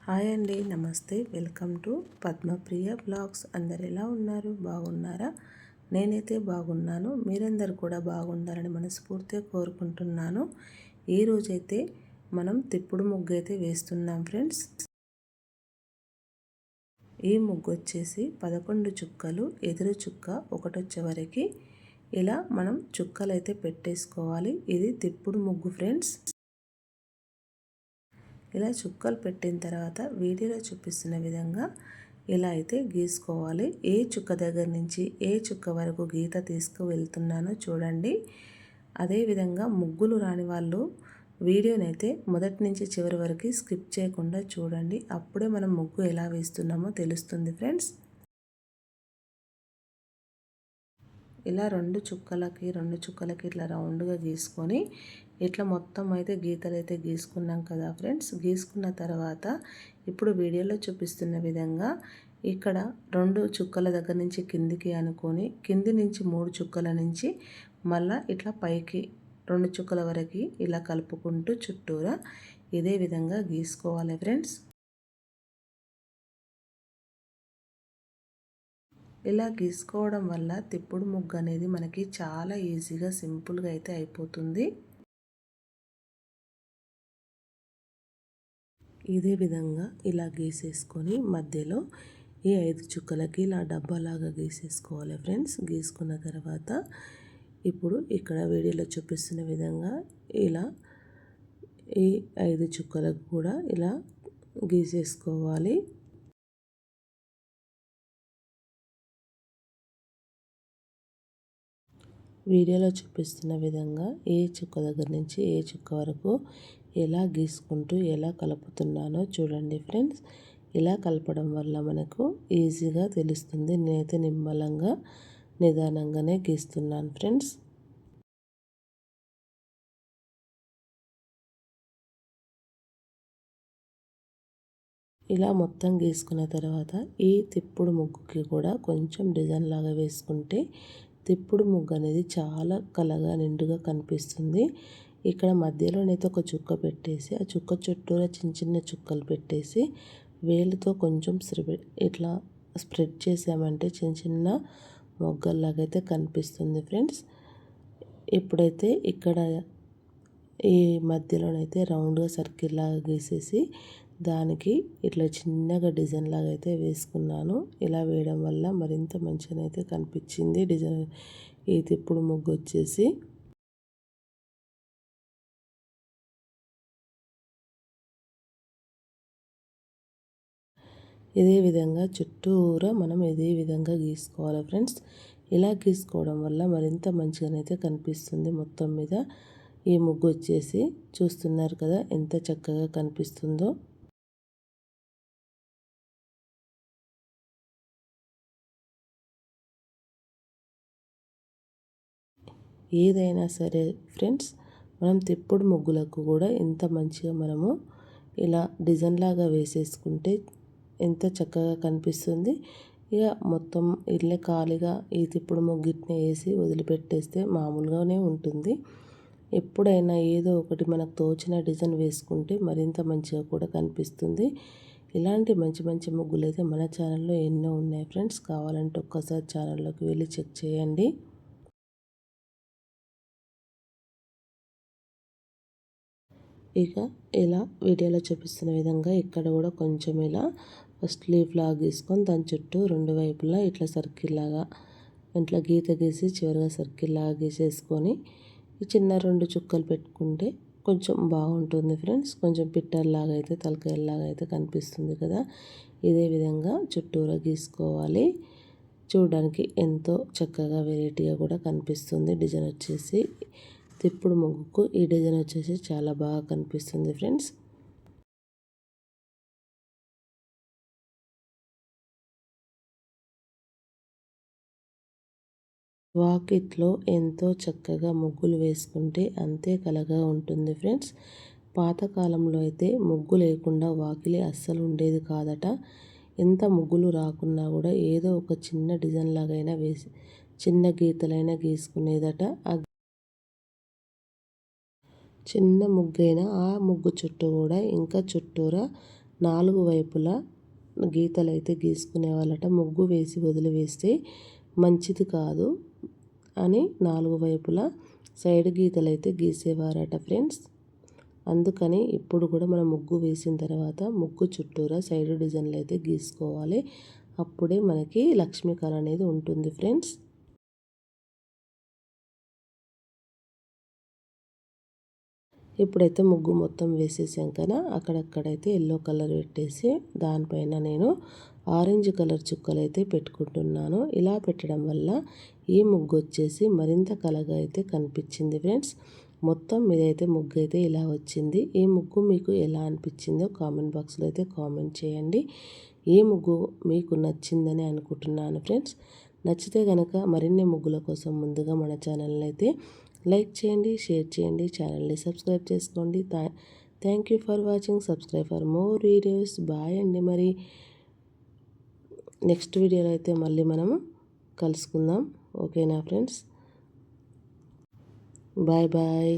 Hi అండి, నమస్తే. Welcome to Padmapriya blogs. అందరు ఎలా ఉన్నారు? బాగున్నారా? నేనైతే బాగున్నాను. మీరందరూ కూడా బాగుండాలని మనస్ఫూర్తిగా కోరుకుంటున్నాను. ఈరోజైతే మనం తిప్పుడు ముగ్గు అయితే వేస్తున్నాం ఫ్రెండ్స్. ఈ ముగ్గు వచ్చేసి 11 చుక్కలు, ఎదురు చుక్క ఒకటి వచ్చే వరకు ఇలా మనం చుక్కలు అయితే పెట్టేసుకోవాలి. ఇది తిప్పుడు ముగ్గు ఫ్రెండ్స్. ఇలా చుక్కలు పెట్టిన తర్వాత వీడియోలో చూపిస్తున్న విధంగా ఇలా అయితే గీసుకోవాలి. ఏ చుక్క దగ్గర నుంచి ఏ చుక్క వరకు గీత తీసుకువెళ్తున్నానో చూడండి. అదేవిధంగా ముగ్గులు రాని వాళ్ళు వీడియోనైతే మొదటి నుంచి చివరి వరకు స్కిప్ చేయకుండా చూడండి. అప్పుడే మనం ముగ్గు ఎలా వేస్తున్నామో తెలుస్తుంది ఫ్రెండ్స్. ఇలా రెండు చుక్కలకి ఇట్లా రౌండ్గా గీసుకొని ఇట్లా మొత్తం అయితే గీతలు అయితే గీసుకున్నాం కదా ఫ్రెండ్స్. గీసుకున్న తర్వాత ఇప్పుడు వీడియోలో చూపిస్తున్న విధంగా ఇక్కడ 2 చుక్కల దగ్గర నుంచి కిందికి అనుకొని కింది నుంచి 3 చుక్కల నుంచి మళ్ళీ ఇట్లా పైకి 2 చుక్కల వరకు ఇలా కలుపుకుంటూ చుట్టూరా ఇదే విధంగా గీసుకోవాలి ఫ్రెండ్స్. ఇలా గీసుకోవడం వల్ల తిప్పుడు ముగ్గు అనేది మనకి చాలా ఈజీగా సింపుల్గా అయితే అయిపోతుంది. ఇదే విధంగా ఇలా గీసేసుకొని మధ్యలో ఈ 5 చుక్కలకి ఇలా డబ్బాలాగా గీసేసుకోవాలి ఫ్రెండ్స్. గీసుకున్న తర్వాత ఇప్పుడు ఇక్కడ వీడియోలో చూపిస్తున్న విధంగా ఇలా ఈ 5 చుక్కలకు కూడా ఇలా గీసేసుకోవాలి. వీడియోలో చూపిస్తున్న విధంగా ఏ చుక్క దగ్గర నుంచి ఏ చుక్క వరకు ఎలా గీసుకుంటూ ఎలా కలుపుతున్నానో చూడండి ఫ్రెండ్స్. ఇలా కలపడం వల్ల మనకు ఈజీగా తెలుస్తుంది. నేనైతే నిమ్మలంగా నిదానంగానే గీస్తున్నాను ఫ్రెండ్స్. ఇలా మొత్తం గీసుకున్న తర్వాత ఈ తిప్పుడు ముగ్గుకి కూడా కొంచెం డిజైన్ లాగా వేసుకుంటే తిప్పుడు ముగ్గు అనేది చాలా కలగా నిండుగా కనిపిస్తుంది. ఇక్కడ మధ్యలోనైతే ఒక చుక్క పెట్టేసి ఆ చుక్క చుట్టూరా చిన్న చిన్న చుక్కలు పెట్టేసి వేలుతో కొంచెం ఇట్లా స్ప్రెడ్ చేసామంటే చిన్న చిన్న మొగ్గల్లాగా అయితే కనిపిస్తుంది ఫ్రెండ్స్. ఇప్పుడైతే ఇక్కడ ఈ మధ్యలోనైతే రౌండ్గా సర్కిల్ లాగా గీసేసి దానికి ఇట్లా చిన్నగా డిజైన్ లాగా అయితే వేసుకున్నాను. ఇలా వేయడం వల్ల మరింత మంచిగా అయితే కనిపించింది డిజైన్. ఈ తిప్పుడు ముగ్గు వచ్చేసి ఇదే విధంగా చుట్టూరా మనం ఇదే విధంగా గీసుకోవాలి ఫ్రెండ్స్. ఇలా గీసుకోవడం వల్ల మరింత మంచిగానైతే కనిపిస్తుంది. మొత్తం మీద ఈ ముగ్గు వచ్చేసి చూస్తున్నారు కదా ఎంత చక్కగా కనిపిస్తుందో. ఏదైనా సరే ఫ్రెండ్స్, మనం తిప్పుడు ముగ్గులకు కూడా ఎంత మంచిగా మనము ఇలా డిజైన్ లాగా వేసేసుకుంటే ఎంత చక్కగా కనిపిస్తుంది. ఇక మొత్తం ఇల్లే ఖాళీగా ఈ తిప్పుడు ముగ్గిట్నే వేసి వదిలిపెట్టేస్తే మామూలుగానే ఉంటుంది. ఎప్పుడైనా ఏదో ఒకటి మనకు తోచిన డిజైన్ వేసుకుంటే మరింత మంచిగా కూడా కనిపిస్తుంది. ఇలాంటి మంచి మంచి ముగ్గులు అయితే మన ఛానల్లో ఎన్నో ఉన్నాయి ఫ్రెండ్స్. కావాలంటే ఒక్కసారి ఛానల్లోకి వెళ్ళి చెక్ చేయండి. ఇక ఇలా వీడియోలో చూపిస్తున్న విధంగా ఇక్కడ కూడా కొంచెం ఇలా ఫస్ట్ లీఫ్ లాగా గీసుకొని దాని చుట్టూ 2 వైపులా ఇట్లా సర్కిల్ లాగా ఇట్లా గీత గీసి చివరిగా సర్కిల్ లాగా గీసేసుకొని ఈ చిన్న 2 చుక్కలు పెట్టుకుంటే కొంచెం బాగుంటుంది ఫ్రెండ్స్. కొంచెం పిట్టర్లాగా అయితే తలకాయలాగా అయితే కనిపిస్తుంది కదా. ఇదే విధంగా చుట్టూరా గీసుకోవాలి. చూడడానికి ఎంతో చక్కగా వెరైటీగా కూడా కనిపిస్తుంది. డిజైన్ వచ్చేసి తిప్పుడు ముగ్గుకు ఈ డిజైన్ వచ్చేసి చాలా బాగా కనిపిస్తుంది ఫ్రెండ్స్. వాకిట్లో ఎంతో చక్కగా ముగ్గులు వేసుకుంటే అంతే కలగా ఉంటుంది ఫ్రెండ్స్. పాతకాలంలో అయితే ముగ్గు లేకుండా వాకిలి అస్సలు ఉండేది కాదట. ఎంత ముగ్గులు రాకున్నా కూడా ఏదో ఒక చిన్న డిజైన్ లాగైనా వేసి చిన్న గీతలైనా గీసుకునేదట. ఆ చిన్న ముగ్గైనా ఆ ముగ్గు చుట్టూ కూడా ఇంకా చుట్టూరా 4 వైపులా గీతలు అయితే గీసుకునే వాళ్ళట. ముగ్గు వేసి వదిలివేస్తే మంచిది కాదు అని 4 వైపులా సైడ్ గీతలు అయితే గీసేవారట ఫ్రెండ్స్. అందుకని ఇప్పుడు కూడా మనం ముగ్గు వేసిన తర్వాత ముగ్గు చుట్టూరా సైడ్ డిజైన్లు అయితే గీసుకోవాలి. అప్పుడే మనకి లక్ష్మీ కళ అనేది ఉంటుంది ఫ్రెండ్స్. ఇప్పుడైతే ముగ్గు మొత్తం వేసేసాం కదా, అక్కడక్కడైతే ఎల్లో కలర్ పెట్టేసి దానిపైన నేను ఆరెంజ్ కలర్ చుక్కలు అయితే పెట్టుకుంటున్నాను. ఇలా పెట్టడం వల్ల ఈ ముగ్గు వచ్చేసి మరింత కలగా అయితే కనిపించింది ఫ్రెండ్స్. మొత్తం మీదైతే ముగ్గు అయితే ఇలా వచ్చింది. ఈ ముగ్గు మీకు ఎలా అనిపించిందో కామెంట్ బాక్స్లో అయితే కామెంట్ చేయండి. ఈ ముగ్గు మీకు నచ్చిందని అనుకుంటున్నాను ఫ్రెండ్స్. నచ్చితే కనుక మరిన్ని ముగ్గుల కోసం ముందుగా మన ఛానల్ని అయితే లైక్ చేయండి, షేర్ చేయండి, ఛానల్ని సబ్స్క్రైబ్ చేసుకోండి. Thank you for watching. Subscribe for more videos. Bye అండి. మరి నెక్స్ట్ వీడియోలో అయితే మళ్ళీ మనము కలుసుకుందాం. ఓకేనా ఫ్రెండ్స్? Bye bye.